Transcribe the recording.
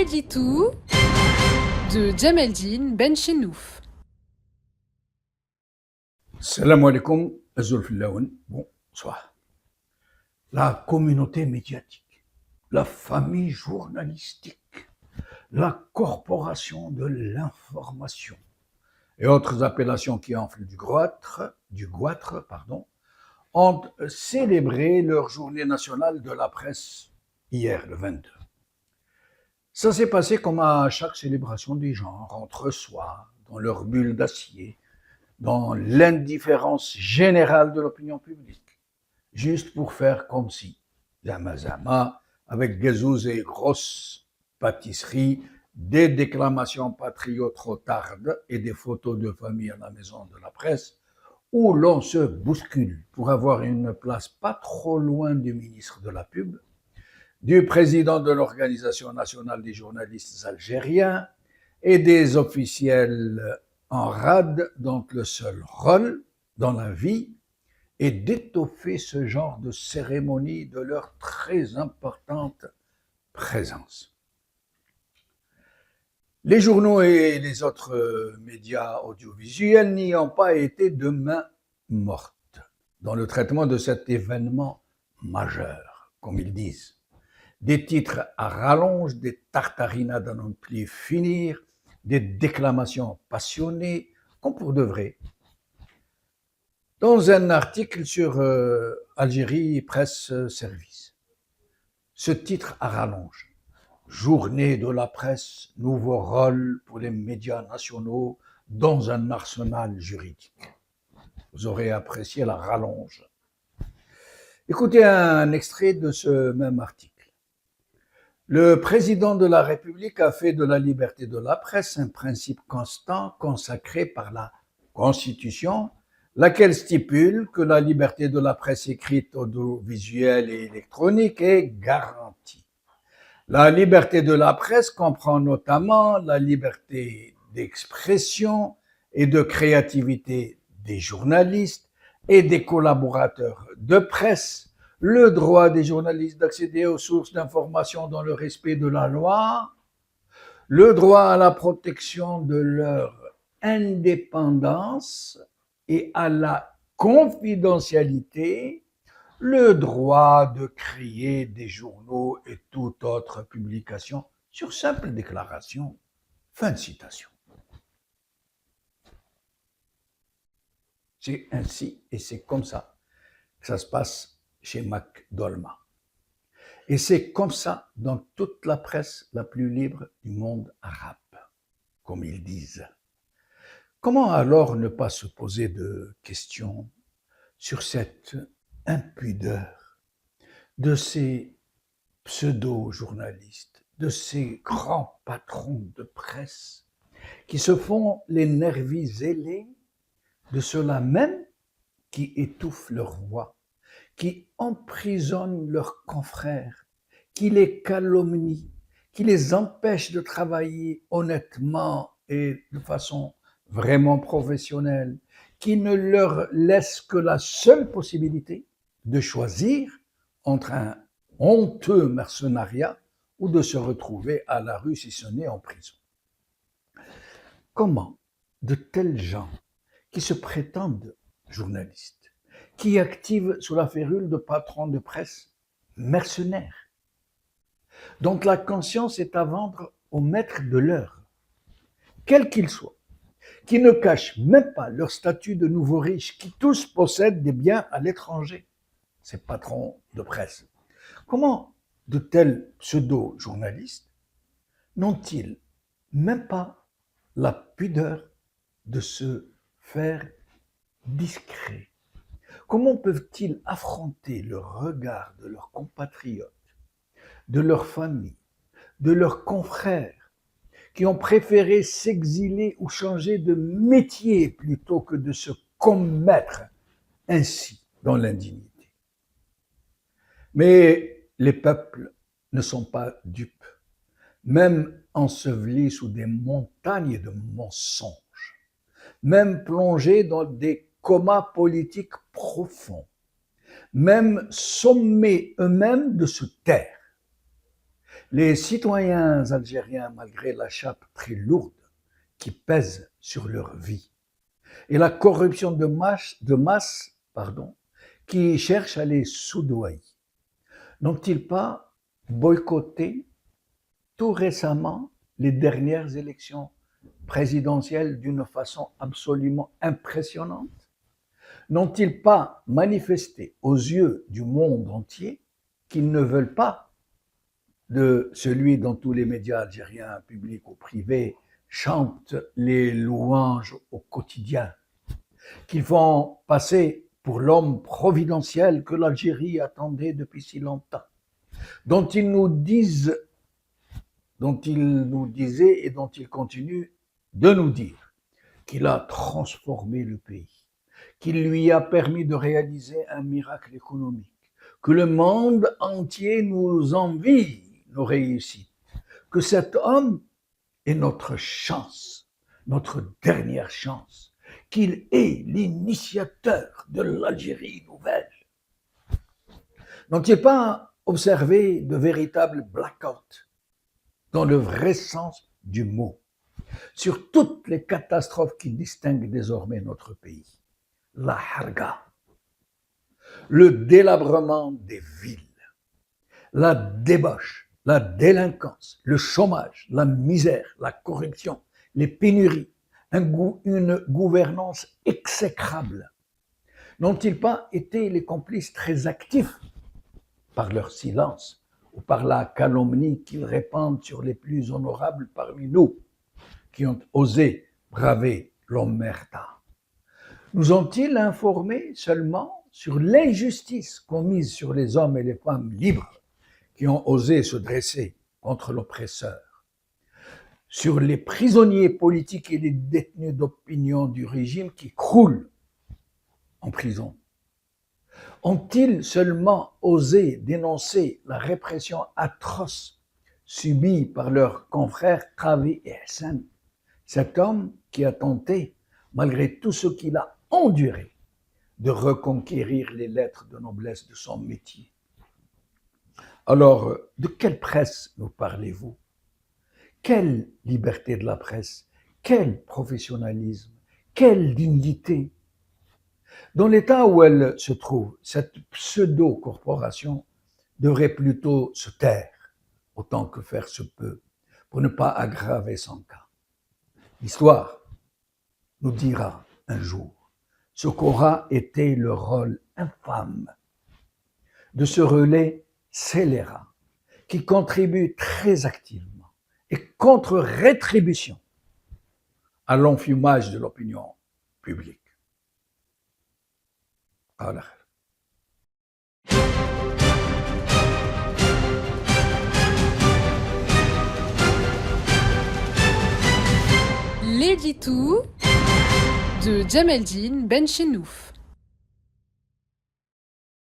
Ajitou de Djemeldine Ben Chenouf. Salam alaikum, Azulfillaoun. Bonsoir. La communauté médiatique, la famille journalistique, la corporation de l'information et autres appellations qui enflent du goitre, ont célébré leur journée nationale de la presse hier, le 22. Ça s'est passé comme à chaque célébration du genre, entre soi, dans leur bulle d'acier, dans l'indifférence générale de l'opinion publique, juste pour faire comme si, zama, avec gazous et grosses pâtisseries, des déclamations patriotes trop tardes et des photos de famille à la maison de la presse, où l'on se bouscule pour avoir une place pas trop loin du ministre de la Pub, du président de l'Organisation nationale des journalistes algériens et des officiels en rade dont le seul rôle dans la vie est d'étoffer ce genre de cérémonie de leur très importante présence. Les journaux et les autres médias audiovisuels n'y ont pas été de main morte dans le traitement de cet événement majeur, comme ils disent. Des titres à rallonge, des tartarinades à n'en plus finir, des déclamations passionnées, comme pour de vrai. Dans un article sur Algérie Presse Service, ce titre à rallonge, Journée de la presse, nouveau rôle pour les médias nationaux dans un arsenal juridique. Vous aurez apprécié la rallonge. Écoutez un extrait de ce même article. Le président de la République a fait de la liberté de la presse un principe constant consacré par la Constitution, laquelle stipule que la liberté de la presse écrite, audiovisuelle et électronique est garantie. La liberté de la presse comprend notamment la liberté d'expression et de créativité des journalistes et des collaborateurs de presse, le droit des journalistes d'accéder aux sources d'information dans le respect de la loi, le droit à la protection de leur indépendance et à la confidentialité, le droit de créer des journaux et toute autre publication sur simple déclaration. Fin de citation. C'est ainsi et c'est comme ça que ça se passe chez Mac Dolma. Et c'est comme ça dans toute la presse la plus libre du monde arabe, comme ils disent. Comment alors ne pas se poser de questions sur cette impudeur de ces pseudo-journalistes, de ces grands patrons de presse qui se font les nervis zélés de ceux-là même qui étouffent leur voix, qui emprisonnent leurs confrères, qui les calomnient, qui les empêchent de travailler honnêtement et de façon vraiment professionnelle, qui ne leur laissent que la seule possibilité de choisir entre un honteux mercenariat ou de se retrouver à la rue si ce n'est en prison. Comment de tels gens qui se prétendent journalistes, qui activent sous la férule de patrons de presse mercenaires, dont la conscience est à vendre au maître de l'heure, quels qu'ils soient, qui ne cachent même pas leur statut de nouveaux riches, qui tous possèdent des biens à l'étranger, ces patrons de presse. Comment de tels pseudo-journalistes n'ont-ils même pas la pudeur de se faire discret? Comment peuvent-ils affronter le regard de leurs compatriotes, de leurs familles, de leurs confrères, qui ont préféré s'exiler ou changer de métier plutôt que de se commettre ainsi dans l'indignité? Mais les peuples ne sont pas dupes, même ensevelis sous des montagnes de mensonges, même plongés dans des comas politiques profonds, même sommés eux-mêmes de se taire. Les citoyens algériens, malgré la chape très lourde qui pèse sur leur vie, et la corruption de masse qui cherche à les soudoyer, n'ont-ils pas boycotté tout récemment les dernières élections présidentielles d'une façon absolument impressionnante? N'ont-ils pas manifesté aux yeux du monde entier qu'ils ne veulent pas de celui dont tous les médias algériens, publics ou privés, chantent les louanges au quotidien, qu'ils font passer pour l'homme providentiel que l'Algérie attendait depuis si longtemps, dont ils nous disaient et dont ils continuent de nous dire qu'il a transformé le pays, qu'il lui a permis de réaliser un miracle économique, que le monde entier nous envie nos réussites, que cet homme est notre chance, notre dernière chance, qu'il est l'initiateur de l'Algérie nouvelle. N'ont-ils pas observé de véritables blackouts, dans le vrai sens du mot, sur toutes les catastrophes qui distinguent désormais notre pays? La harga, le délabrement des villes, la débauche, la délinquance, le chômage, la misère, la corruption, les pénuries, une gouvernance exécrable. N'ont-ils pas été les complices très actifs par leur silence ou par la calomnie qu'ils répandent sur les plus honorables parmi nous, qui ont osé braver l'omerta? Nous ont-ils informés seulement sur l'injustice commise sur les hommes et les femmes libres qui ont osé se dresser contre l'oppresseur, sur les prisonniers politiques et les détenus d'opinion du régime qui croulent en prison? Ont-ils seulement osé dénoncer la répression atroce subie par leurs confrères Kavi et Hassan, cet homme qui a tenté, malgré tout ce qu'il a enduré, de reconquérir les lettres de noblesse de son métier? Alors, de quelle presse nous parlez-vous? Quelle liberté de la presse? Quel professionnalisme? Quelle dignité? Dans l'état où elle se trouve, cette pseudo-corporation devrait plutôt se taire, autant que faire se peut, pour ne pas aggraver son cas. L'histoire nous dira un jour ce qu'aura été le rôle infâme de ce relais scélérat qui contribue très activement et contre rétribution à l'enfumage de l'opinion publique. Voilà. L'édito de Djemeldine Benchenouf.